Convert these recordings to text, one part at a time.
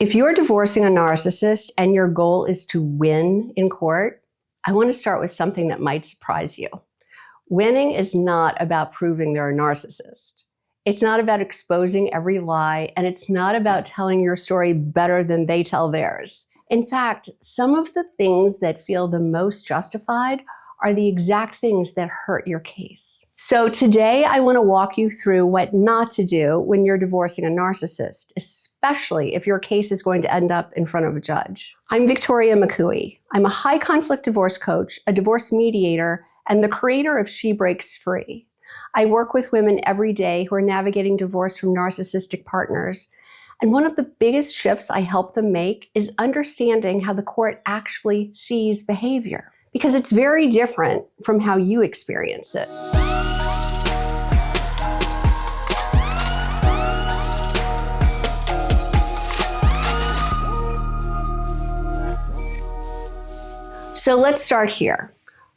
If you're divorcing a narcissist and your goal is to win in court, I want to start with something that might surprise you. Winning is not about proving they're a narcissist. It's not about exposing every lie, and it's not about telling your story better than they tell theirs. In fact, some of the things that feel the most justified are the exact things that hurt your case. So today I want to walk you through what not to do when you're divorcing a narcissist, especially if your case is going to end up in front of a judge. I'm Victoria McCooey. I'm a high conflict divorce coach, a divorce mediator, and the creator of She Breaks Free. I work with women every day who are navigating divorce from narcissistic partners. And one of the biggest shifts I help them make is understanding how the court actually sees behavior, because it's very different from how you experience it. So let's start here.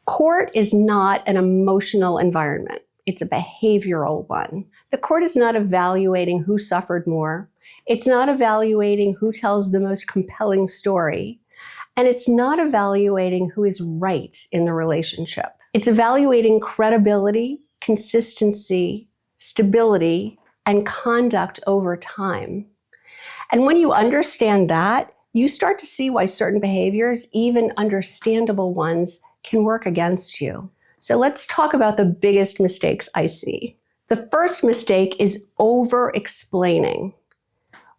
Court is not an emotional environment. It's a behavioral one. The court is not evaluating who suffered more. It's not evaluating who tells the most compelling story. And it's not evaluating who is right in the relationship. It's evaluating credibility, consistency, stability, and conduct over time. And when you understand that, you start to see why certain behaviors, even understandable ones, can work against you. So let's talk about the biggest mistakes I see. The first mistake is over-explaining.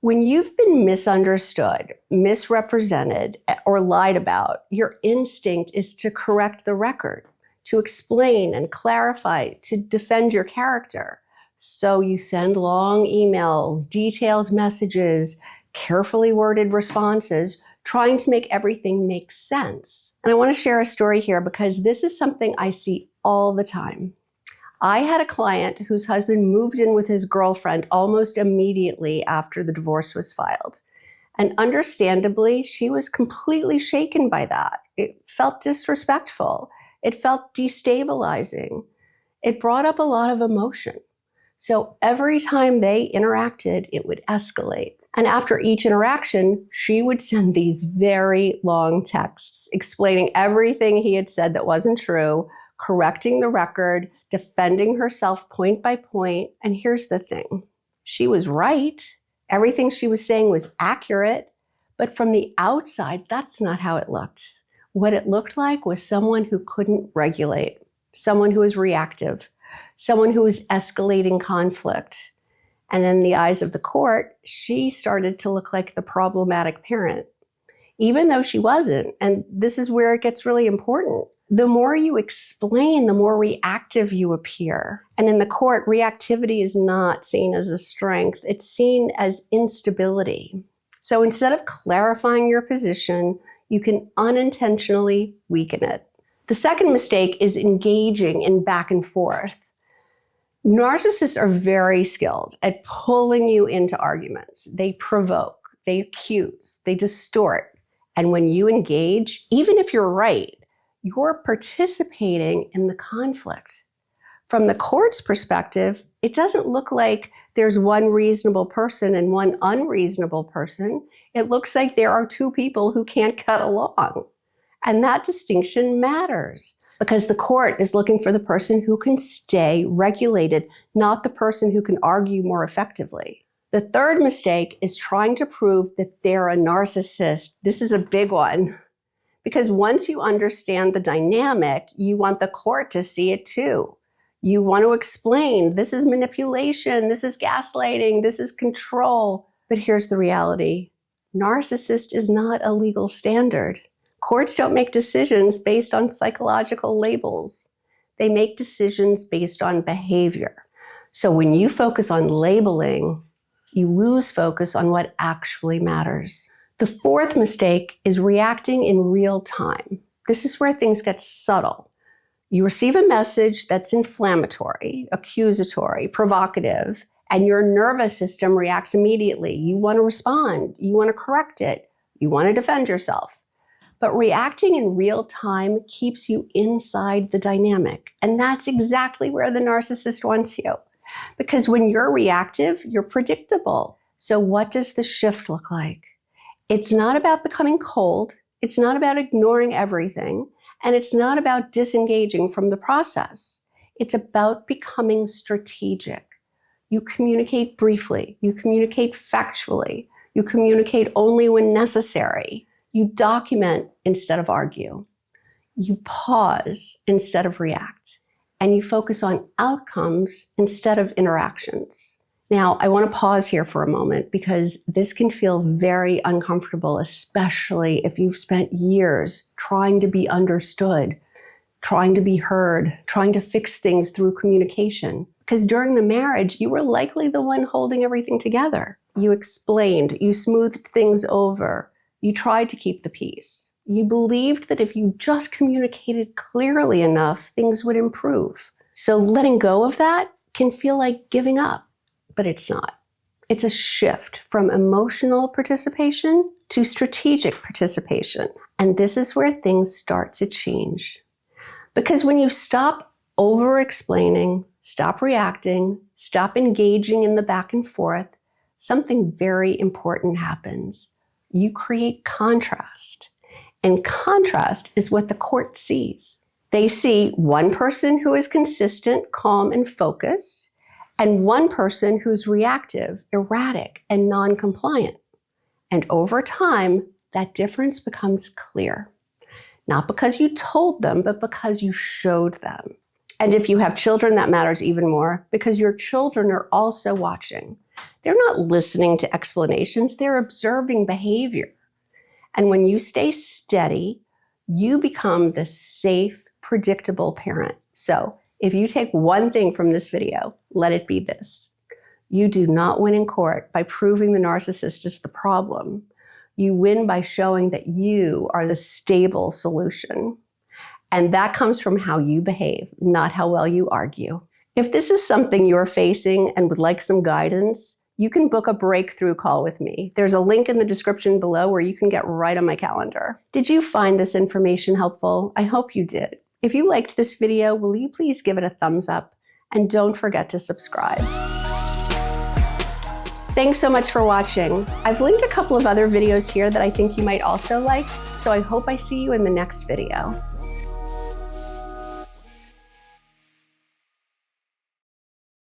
When you've been misunderstood, misrepresented, or lied about, your instinct is to correct the record, to explain and clarify, to defend your character. So you send long emails, detailed messages, carefully worded responses, trying to make everything make sense. And I want to share a story here because this is something I see all the time. I had a client whose husband moved in with his girlfriend almost immediately after the divorce was filed. And understandably, she was completely shaken by that. It felt disrespectful. It felt destabilizing. It brought up a lot of emotion. So every time they interacted, it would escalate. And after each interaction, she would send these very long texts explaining everything he had said that wasn't true, correcting the record, defending herself point by point. And here's the thing. She was right. Everything she was saying was accurate. But from the outside, that's not how it looked. What it looked like was someone who couldn't regulate, someone who was reactive, someone who was escalating conflict. And in the eyes of the court, she started to look like the problematic parent, even though she wasn't. And this is where it gets really important. The more you explain, the more reactive you appear. And in the court, reactivity is not seen as a strength. It's seen as instability. So instead of clarifying your position, you can unintentionally weaken it. The second mistake is engaging in back and forth. Narcissists are very skilled at pulling you into arguments. They provoke, they accuse, they distort. And when you engage, even if you're right, you're participating in the conflict. From the court's perspective, it doesn't look like there's one reasonable person and one unreasonable person. It looks like there are two people who can't get along. And that distinction matters because the court is looking for the person who can stay regulated, not the person who can argue more effectively. The third mistake is trying to prove that they're a narcissist. This is a big one. Because once you understand the dynamic, you want the court to see it too. You want to explain, this is manipulation, this is gaslighting, this is control. But here's the reality. Narcissist is not a legal standard. Courts don't make decisions based on psychological labels. They make decisions based on behavior. So when you focus on labeling, you lose focus on what actually matters. The fourth mistake is reacting in real time. This is where things get subtle. You receive a message that's inflammatory, accusatory, provocative, and your nervous system reacts immediately. You want to respond. You want to correct it. You want to defend yourself. But reacting in real time keeps you inside the dynamic. And that's exactly where the narcissist wants you. Because when you're reactive, you're predictable. So what does the shift look like? It's not about becoming cold. It's not about ignoring everything. And it's not about disengaging from the process. It's about becoming strategic. You communicate briefly. You communicate factually. You communicate only when necessary. You document instead of argue. You pause instead of react. And you focus on outcomes instead of interactions. Now, I want to pause here for a moment because this can feel very uncomfortable, especially if you've spent years trying to be understood, trying to be heard, trying to fix things through communication. Because during the marriage, you were likely the one holding everything together. You explained, you smoothed things over, you tried to keep the peace. You believed that if you just communicated clearly enough, things would improve. So letting go of that can feel like giving up. But it's not. It's a shift from emotional participation to strategic participation. And this is where things start to change. Because when you stop over-explaining, stop reacting, stop engaging in the back and forth, something very important happens. You create contrast. And contrast is what the court sees. They see one person who is consistent, calm, and focused, and one person who's reactive, erratic, and non-compliant. And over time, that difference becomes clear. Not because you told them, but because you showed them. And if you have children, that matters even more because your children are also watching. They're not listening to explanations, they're observing behavior. And when you stay steady, you become the safe, predictable parent. So, if you take one thing from this video, let it be this. You do not win in court by proving the narcissist is the problem. You win by showing that you are the stable solution. And that comes from how you behave, not how well you argue. If this is something you're facing and would like some guidance, you can book a breakthrough call with me. There's a link in the description below where you can get right on my calendar. Did you find this information helpful? I hope you did. If you liked this video, will you please give it a thumbs up? And don't forget to subscribe. Thanks so much for watching. I've linked a couple of other videos here that I think you might also like, so I hope I see you in the next video.